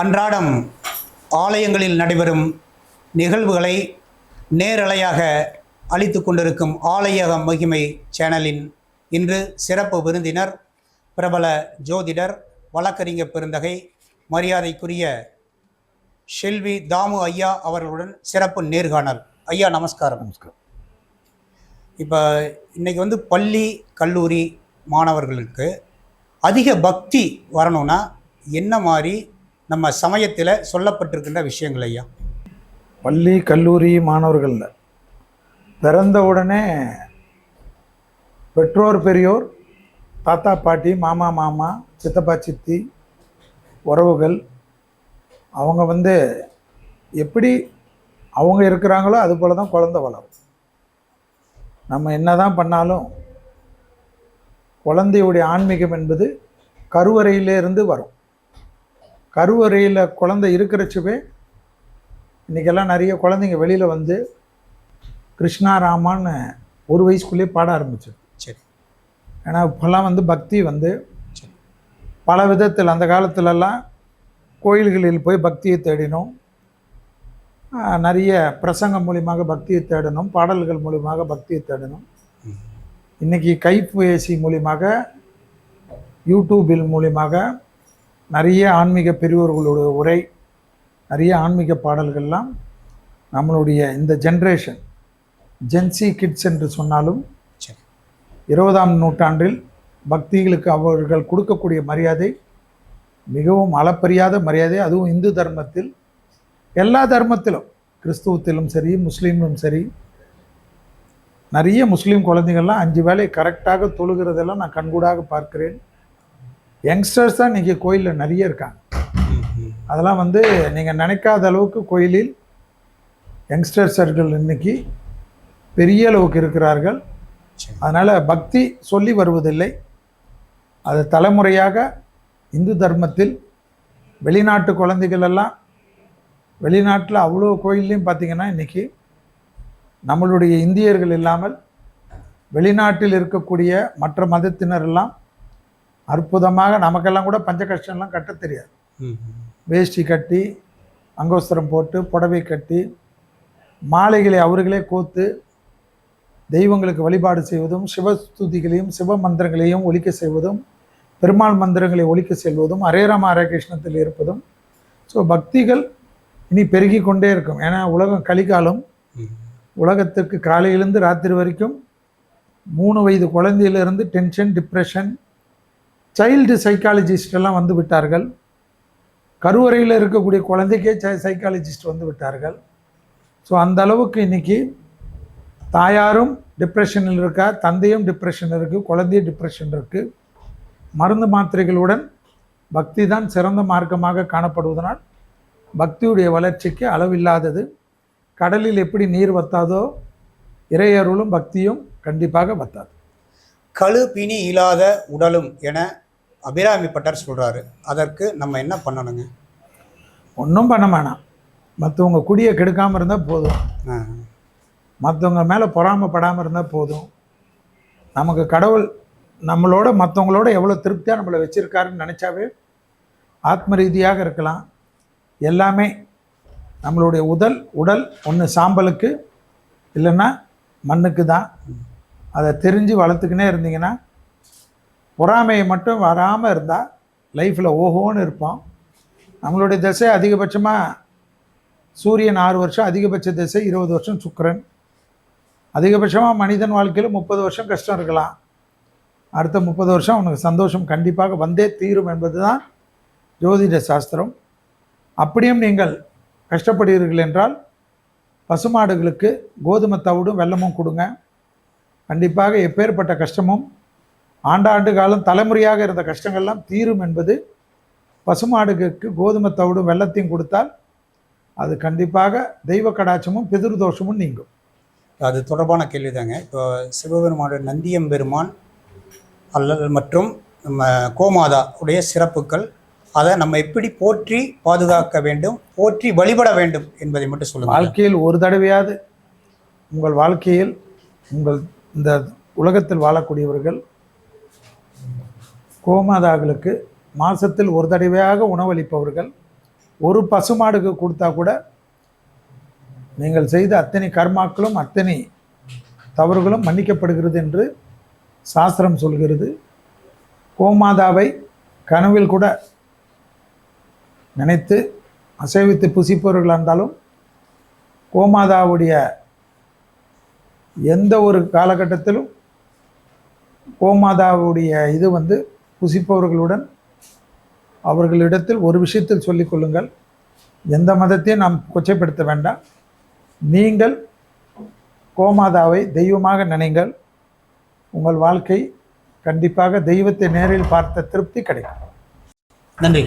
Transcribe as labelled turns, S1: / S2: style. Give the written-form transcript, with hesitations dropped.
S1: அன்றாடம் ஆலயங்களில் நடைபெறும் நிகழ்வுகளை நேரலையாக அளித்து கொண்டிருக்கும் ஆலய மகிமை சேனலின் இன்று சிறப்பு விருந்தினர் பிரபல ஜோதிடர் வழக்கறிஞர் பெருந்தகை மரியாதைக்குரிய ஷெல்வி தாமு ஐயா அவர்களுடன் சிறப்பு நேர்காணல். ஐயா நமஸ்காரம்.
S2: நமஸ்காரம்.
S1: இப்போ இன்றைக்கி பள்ளி கல்லூரி மாணவர்களுக்கு அதிக பக்தி வரணும்னா என்ன மாதிரி நம்ம சமயத்தில் சொல்லப்பட்டிருக்கின்ற விஷயங்கள் ஐயா?
S2: பள்ளி கல்லூரி மாணவர்களில் பிறந்த உடனே பெற்றோர் பெரியோர், தாத்தா பாட்டி, மாமா சித்தப்பா சித்தி, உறவுகள் அவங்க எப்படி அவங்க இருக்கிறாங்களோ அது போல தான் குழந்தை வளரும். நம்ம என்ன தான் பண்ணாலும் குழந்தையுடைய ஆன்மீகம் என்பது கருவறையிலேருந்து வரும். கருவறையில் குழந்தை இருக்கிறச்சவே இன்றைக்கெல்லாம் நிறைய குழந்தைங்க வெளியில் கிருஷ்ணா ராமான்னு ஒரு வயசுக்குள்ளேயே பாட ஆரம்பிச்சிடும்.
S1: சரி.
S2: ஏன்னா இப்போல்லாம் பக்தி பல விதத்தில், அந்த காலத்துலலாம் கோயில்களில் போய் பக்தியை தேடினோம், நிறைய பிரசங்கம் மூலியமாக பக்தியை தேடணும், பாடல்கள் மூலியமாக பக்தியை தேடணும். இன்றைக்கி கைபேசி மூலியமாக, யூடியூபில் மூலியமாக நிறைய ஆன்மீக பெரியோர்களுடைய உரை, நிறைய ஆன்மீக பாடல்கள்லாம் நம்மளுடைய இந்த ஜென்ரேஷன் ஜென்சி கிட்ஸ் என்று சொன்னாலும் 20ஆம் நூற்றாண்டில் பக்திகளுக்கு அவர்கள் கொடுக்கக்கூடிய மரியாதை மிகவும் அளப்பரியாத மரியாதை. அதுவும் இந்து தர்மத்தில், எல்லா தர்மத்திலும், கிறிஸ்துவத்திலும் சரி முஸ்லீம்லும் சரி, நிறைய முஸ்லீம் குழந்தைகள்லாம் 5 வேளை கரெக்டாக தொழுகிறதெல்லாம் நான் கண்கூடாக பார்க்கிறேன். யங்ஸ்டர்ஸ் தான் இன்றைக்கி கோயிலில் நிறைய இருக்காங்க. அதெல்லாம் நீங்கள் நினைக்காத அளவுக்கு கோயிலில் யங்ஸ்டர்ஸர்கள் இன்றைக்கி பெரிய அளவுக்கு இருக்கிறார்கள். அதனால் பக்தி சொல்லி வருவதில்லை, அது தலைமுறையாக இந்து தர்மத்தில். வெளிநாட்டு குழந்தைகள் எல்லாம் வெளிநாட்டில் அவ்வளோ கோயில்லையும் பார்த்திங்கன்னா இன்றைக்கி நம்மளுடைய இந்தியர்கள் இல்லாமல் வெளிநாட்டில் இருக்கக்கூடிய மற்ற மதத்தினரெல்லாம் அற்புதமாக, நமக்கெல்லாம் கூட பஞ்ச கஷ்டம்லாம் கட்ட தெரியாது. வேஷ்டி கட்டி, அங்கோஸ்திரம் போட்டு, புடவை கட்டி, மாலைகளை அவர்களே கோத்து தெய்வங்களுக்கு வழிபாடு செய்வதும், சிவஸ்துதிகளையும் சிவ மந்திரங்களையும் ஒலிக்க செய்வதும், பெருமாள் மந்திரங்களை ஒலிக்க செல்வதும், ஹரே ராம ஹரே கிருஷ்ணத்தில் இருப்பதும். ஸோ பக்திகள் இனி பெருகி கொண்டே இருக்கும். ஏன்னா உலகம் கலிகாலம். உலகத்துக்கு காலையிலேருந்து ராத்திரி வரைக்கும் 3 வயது குழந்தையிலிருந்து டென்ஷன், டிப்ரெஷன், சைல்டு சைக்காலஜிஸ்டெல்லாம் விட்டார்கள். கருவறையில் இருக்கக்கூடிய குழந்தைக்கே சைக்காலஜிஸ்ட் விட்டார்கள். ஸோ அந்த அளவுக்கு இன்றைக்கி தாயாரும் டிப்ரெஷனில் இருக்கா, தந்தையும் டிப்ரெஷன் இருக்குது, குழந்தையும் டிப்ரெஷன் இருக்குது. மருந்து மாத்திரைகளுடன் பக்தி தான் சிறந்த மார்க்கமாக காணப்படுவதனால் பக்தியுடைய வளர்ச்சிக்கு அளவில்லாதது. கடலில் எப்படி நீர் வத்தாதோ இறையருளும் பக்தியும் கண்டிப்பாக வத்தாது.
S1: கழு பிணி இல்லாத உடலும் என அபிராமி பட்டர் சொல்கிறாரு. அதற்கு நம்ம என்ன பண்ணணுங்க?
S2: ஒன்றும் பண்ண வேணாம். மற்றவங்க குடியை கெடுக்காமல் இருந்தால் போதும், மற்றவங்க மேலே பொறாமப்படாமல் இருந்தால் போதும். நமக்கு கடவுள் நம்மளோட மற்றவங்களோட எவ்வளோ திருப்தியாக நம்மளை வச்சுருக்காருன்னு நினச்சாவே ஆத்ம ரீதியாக இருக்கலாம். எல்லாமே நம்மளுடைய உடல் ஒன்று சாம்பலுக்கு, இல்லைன்னா மண்ணுக்கு தான். அதை தெரிஞ்சு வளர்த்துக்கினே இருந்தீங்கன்னா, பொறாமையை மட்டும் வராமல் இருந்தால் லைஃப்பில் ஓஹோன்னு இருப்போம். நம்மளுடைய திசை அதிகபட்சமாக சூரியன் 6 வருஷம், அதிகபட்ச திசை 20 வருஷம் சுக்கிரன். அதிகபட்சமாக மனிதன் வாழ்க்கையில் 30 வருஷம் கஷ்டம் இருக்கலாம். அடுத்த 30 வருஷம் அவனுக்கு சந்தோஷம் கண்டிப்பாக வந்தே தீரும் என்பது தான் ஜோதிட சாஸ்திரம். அப்படியும் நீங்கள் கஷ்டப்படுகிறீர்கள் என்றால் பசுமாடுகளுக்கு கோதுமை தவிடும் வெல்லமும் கொடுங்க. கண்டிப்பாக எப்பேற்பட்ட கஷ்டமும், ஆண்டாண்டு காலம் தலைமுறையாக இருந்த கஷ்டங்கள்லாம் தீரும் என்பது. பசுமாடுகளுக்கு கோதுமை தவிடும் வெல்லத்தையும் கொடுத்தால் அது கண்டிப்பாக தெய்வ கடாட்சமும் பிதிருதோஷமும் நீங்கும்.
S1: அது தொடர்பான கேள்வி தாங்க. இப்போ சிவபெருமானோட நந்தியம்பெருமான் அல்லது மற்றும் நம்ம கோமாதா உடைய சிறப்புகள், அதை நம்ம எப்படி போற்றி பாதுகாக்க வேண்டும், போற்றி வழிபட வேண்டும் என்பதை மட்டும் சொல்லுங்கள்.
S2: வாழ்க்கையில் ஒரு தடவையாவது உங்கள் வாழ்க்கையில், உங்கள் இந்த உலகத்தில் வாழக்கூடியவர்கள் கோமாதாக்களுக்கு மாதத்தில் ஒரு தடவையாக உணவளிப்பவர்கள் ஒரு பசுமாடுக்கு கொடுத்தா கூட நீங்கள் செய்த அத்தனை கர்மாக்களும் அத்தனை தவறுகளும் மன்னிக்கப்படுகிறது என்று சாஸ்திரம் சொல்கிறது. கோமாதாவை கனவில் கூட நினைத்து அசைவித்து புசிப்பவர்களாக இருந்தாலும் கோமாதாவுடைய எந்த ஒரு காலகட்டத்திலும் கோமாதாவுடைய இது புசிப்பவர்களுடன் அவர்களிடத்தில் ஒரு விஷயத்தில் சொல்லிக் கொள்ளுங்கள், எந்த மதத்தையும் நாம் கொச்சைப்படுத்த வேண்டாம். நீங்கள் கோமாதாவை தெய்வமாக நினைங்கள். உங்கள் வாழ்க்கை கண்டிப்பாக தெய்வத்தை நேரில் பார்த்த திருப்தி கிடைக்கும்.
S1: நன்றி.